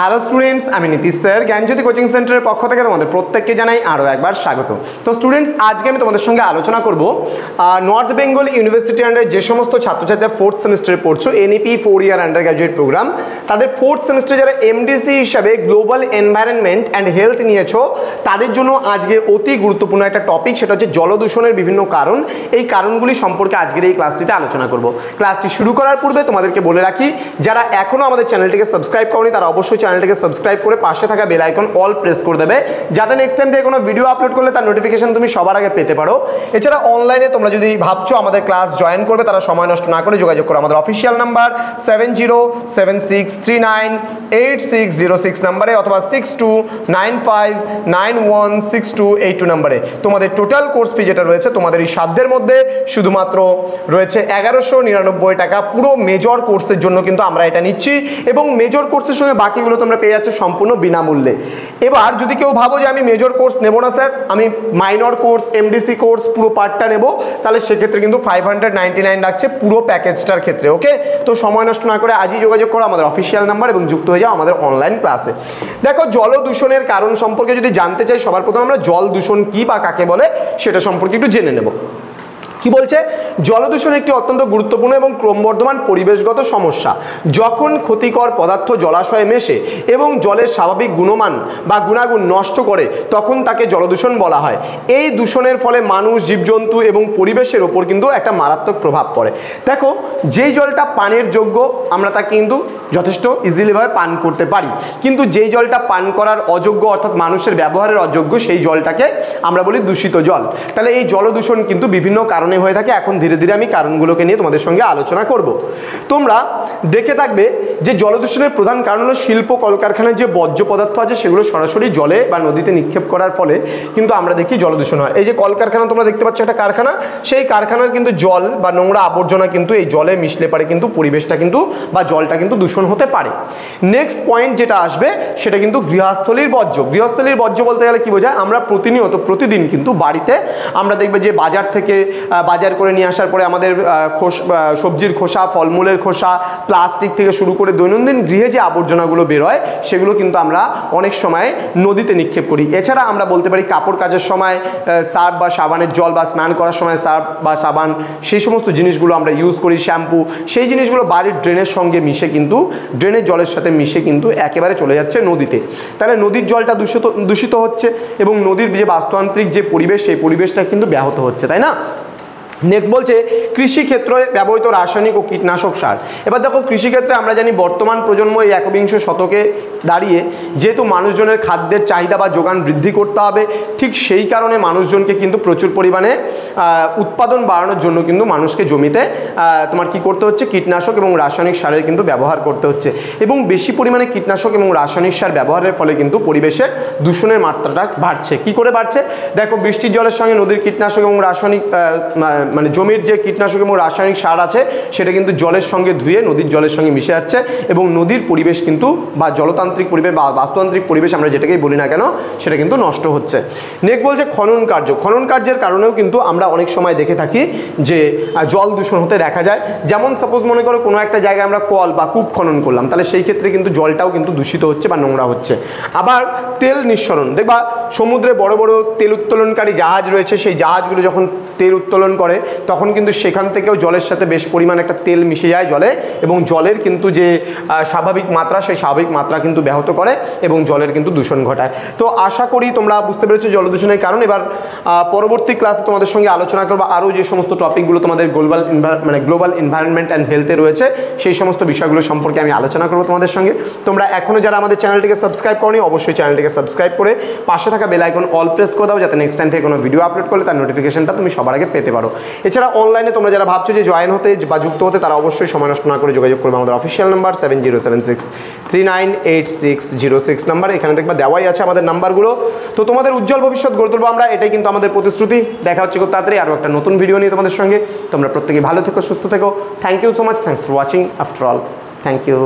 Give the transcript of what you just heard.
Hello students, আমি Nitish sir জ্ঞানজ্যোতি coaching সেন্টারের পক্ষ থেকে তোমাদের প্রত্যেককে জানাই আরও একবার স্বাগত। তো স্টুডেন্টস, আজকে আমি তোমাদের সঙ্গে আলোচনা করব নর্থ বেঙ্গল ইউনিভার্সিটি আন্ডারে যে সমস্ত ছাত্রছাত্রীরা ফোর্থ সেমিস্টারে পড়ছো, NEP 4 year undergraduate programme, তাদের ফোর্থ সেমিস্টারে যারা এমডিসি হিসাবে গ্লোবাল এনভায়রনমেন্ট অ্যান্ড হেলথ নিয়েছো, তাদের জন্য আজকে অতি গুরুত্বপূর্ণ একটা টপিক, সেটা হচ্ছে জলদূষণের বিভিন্ন কারণ। এই কারণগুলি সম্পর্কে আজকের এই ক্লাসটিতে আলোচনা করব। ক্লাসটি শুরু করার পূর্বে তোমাদেরকে বলে রাখি, যারা এখনও আমাদের চ্যানেলটিকে সাবস্ক্রাইব করনি তারা অবশ্যই চ্যানেলটিকে সাবস্ক্রাইব করে পাশে থাকা বেল আইকন অল প্রেস করে দেবে, যাতে নেক্সট টাইম থেকে কোনো ভিডিও আপলোড করলে তার নোটিফিকেশন তুমি সবার আগে পেতে পারো। এছাড়া অনলাইনে তোমরা যদি ভাবছো আমাদের ক্লাস জয়েন করবে, তারা সময় নষ্ট না করে যোগাযোগ করো আমাদের অফিসিয়াল নাম্বার 7076398606 নাম্বারে অথবা 6295916282 নাম্বারে। তোমাদের টোটাল কোর্স ফি যেটা রয়েছে তোমাদের এই সাধ্যের মধ্যে শুধুমাত্র রয়েছে 1199 টাকা। পুরো মেজর কোর্সের জন্য কিন্তু আমরা এটা নিচ্ছি, এবং মেজর কোর্সের সঙ্গে বাকিগুলো তোমরা পেয়ে যাচ্ছে সম্পূর্ণ বিনামূল্যে। এবার যদি কেউ ভাবো যে আমি মেজর কোর্স নেব না স্যার, আমি মাইনর কোর্স, এমডিসি কোর্স পুরো পার্টটা নেব, তাহলে সেক্ষেত্রে কিন্তু 599 রাখছে পুরো প্যাকেজটার ক্ষেত্রে। ওকে, তো সময় নষ্ট না করে আজই যোগাযোগ করো আমাদের অফিসিয়াল নাম্বার এবং যুক্ত হয়ে যাও আমাদের অনলাইন ক্লাসে। দেখো, জল দূষণের কারণ সম্পর্কে যদি জানতে চাই, সবার প্রথমে আমরা জল দূষণ কি বা কাকে বলে সেটা সম্পর্কে একটু জেনে নেব। কি বলছে? জলদূষণ একটি অত্যন্ত গুরুত্বপূর্ণ এবং ক্রমবর্ধমান পরিবেশগত সমস্যা। যখন ক্ষতিকর পদার্থ জলাশয়ে মেশে এবং জলের স্বাভাবিক গুণমান বা গুণাগুণ নষ্ট করে, তখন তাকে জলদূষণ বলা হয়। এই দূষণের ফলে মানুষ, জীবজন্তু এবং পরিবেশের ওপর কিন্তু একটা মারাত্মক প্রভাব পড়ে। দেখো, যেই জলটা পানের যোগ্য আমরা তা কিন্তু যথেষ্ট ইজিলিভাবে পান করতে পারি, কিন্তু যেই জলটা পান করার অযোগ্য অর্থাৎ মানুষের ব্যবহারের অযোগ্য, সেই জলটাকে আমরা বলি দূষিত জল। তাহলে এই জলদূষণ কিন্তু বিভিন্ন কারণে হয়ে থাকে। এখন ধীরে ধীরে আমি কারণগুলোকে নিয়ে তোমাদের সঙ্গে আলোচনা করব। তোমরা দেখে থাকবে যে জলদূষণের প্রধান কারণ হলো শিল্প কলকারখানার যে বর্জ্য পদার্থ আছে সেগুলো সরাসরি জলে বা নদীতে নিক্ষেপ করার ফলে কিন্তু আমরা দেখি জলদূষণ হয়। এই যে কলকারখানা তোমরা দেখতে পাচ্ছ, একটা কারখানা, সেই কারখানার কিন্তু জল বা নোংরা আবর্জনা কিন্তু এই জলে মিশলে পারে কিন্তু পরিবেশটা কিন্তু বা জলটা কিন্তু দূষণ হতে পারে। নেক্সট পয়েন্ট যেটা আসবে সেটা কিন্তু গৃহস্থলীর বর্জ্য। গৃহস্থলীর বর্জ্য বলতে গেলে কি বোঝায়? আমরা প্রতিদিন কিন্তু বাড়িতে আমরা দেখবে যে বাজার থেকে বাজার করে নিয়ে আসার পরে আমাদের সবজির খোসা, ফলমূলের খোসা, প্লাস্টিক থেকে শুরু করে দৈনন্দিন গৃহে যে আবর্জনাগুলো বেরোয় সেগুলো কিন্তু আমরা অনেক সময় নদীতে নিক্ষেপ করি। এছাড়া আমরা বলতে পারি কাপড় কাচার সময় সার্ফ বা সাবানের জল, বা স্নান করার সময় সার্ফ বা সাবান, সেই সমস্ত জিনিসগুলো আমরা ইউজ করি, শ্যাম্পু, সেই জিনিসগুলো বাড়ির ড্রেনের সঙ্গে মিশে কিন্তু ড্রেনের জলের সাথে মিশে কিন্তু একেবারে চলে যাচ্ছে নদীতে। তাহলে নদীর জলটা দূষিত হচ্ছে এবং নদীর যে বাস্তুতান্ত্রিক যে পরিবেশ, সেই পরিবেশটা কিন্তু ব্যাহত হচ্ছে, তাই না? নেক্সট বলছে কৃষিক্ষেত্রে ব্যবহৃত রাসায়নিক ও কীটনাশক সার। এবার দেখো, কৃষিক্ষেত্রে আমরা জানি বর্তমান প্রজন্ম এই 21 শতকে দাঁড়িয়ে যেহেতু মানুষজনের খাদ্যের চাহিদা বা যোগান বৃদ্ধি করতে হবে, ঠিক সেই কারণে মানুষজনকে কিন্তু প্রচুর পরিমাণে উৎপাদন বাড়ানোর জন্য কিন্তু মানুষকে জমিতে তোমার কি করতে হচ্ছে? কীটনাশক এবং রাসায়নিক সারের কিন্তু ব্যবহার করতে হচ্ছে, এবং বেশি পরিমাণে কীটনাশক এবং রাসায়নিক সার ব্যবহারের ফলে কিন্তু পরিবেশে দূষণের মাত্রাটা বাড়ছে। কি করে বাড়ছে? দেখো, বৃষ্টির জলের সঙ্গে নদীর কীটনাশক এবং রাসায়নিক মানে জমির যে কীটনাশক এবং রাসায়নিক সার আছে সেটা কিন্তু জলের সঙ্গে ধুয়ে নদীর জলের সঙ্গে মিশে যাচ্ছে, এবং নদীর পরিবেশ কিন্তু বা জলতান্ত্রিক পরিবেশ বা বাস্তুতান্ত্রিক পরিবেশ আমরা যেটাকেই বলি না কেন, সেটা কিন্তু নষ্ট হচ্ছে। নেক্সট বলছে খনন কার্য। খনন কার্যের কারণেও কিন্তু আমরা অনেক সময় দেখে থাকি যে জল দূষণ হতে দেখা যায়। যেমন সাপোজ মনে করো কোনো একটা জায়গায় আমরা কল বা কূপ খনন করলাম, তাহলে সেই ক্ষেত্রে কিন্তু জলটাও কিন্তু দূষিত হচ্ছে বা নোংরা হচ্ছে। আবার তেল নিঃসরণ, দেখবা সমুদ্রে বড় বড় তেল উত্তোলনকারী জাহাজ রয়েছে, সেই জাহাজগুলো যখন তেল উত্তোলন করে তখন কিন্তু সেখান থেকেও জলের সাথে বেশ পরিমাণ একটা তেল মিশে যায় জলে, এবং জলের কিন্তু যে স্বাভাবিক মাত্রা, সেই স্বাভাবিক মাত্রা কিন্তু ব্যাহত করে এবং জলের কিন্তু দূষণ ঘটায়। তো আশা করি তোমরা বুঝতে পেরেছো জলদূষণের কারণ। এবার পরবর্তী ক্লাসে তোমাদের সঙ্গে আলোচনা করবো আরও যে সমস্ত টপিকগুলো তোমাদের গ্লোবাল এনভায়রনমেন্ট অ্যান্ড হেলথে রয়েছে, সেই সমস্ত বিষয়গুলো সম্পর্কে আমি আলোচনা করবো তোমাদের সঙ্গে। তোমরা এখনও যারা আমাদের চ্যানেলটিকে সাবস্ক্রাইব করনি, অবশ্যই চ্যানেলটিকে সাবস্ক্রাইব করে পাশে থাকা বেল আইকন অল প্রেস করে দাও, যাতে নেক্সট টাইম থেকে কোনো ভিডিও আপলোড করলে তার নোটিফিকেশনটা তুমি সবার আগে পেতে পারো। এছাড়া অনলাইনে তোমরা যারা ভাবছো যে জয়েন হতে বা যুক্ত হতে, তারা অবশ্যই সময় নষ্ট না করে যোগাযোগ করবে আমাদের অফিসিয়াল নাম্বার 7076398606 নাম্বার। এখানে দেখবা দেওয়াই আছে আমাদের নাম্বারগুলো। তো তোমাদের উজ্জ্বল ভবিষ্যৎ গড়ে তুলবো আমরা, এটাই কিন্তু আমাদের প্রতিশ্রুতি। দেখা হচ্ছে খুব তাড়াতাড়ি আরও একটা নতুন ভিডিও নিয়ে তোমাদের সঙ্গে। তোমরা প্রত্যেকে ভালো থেকো, সুস্থ থেকো। Thank you so much, thanks for watching after all. Thank you.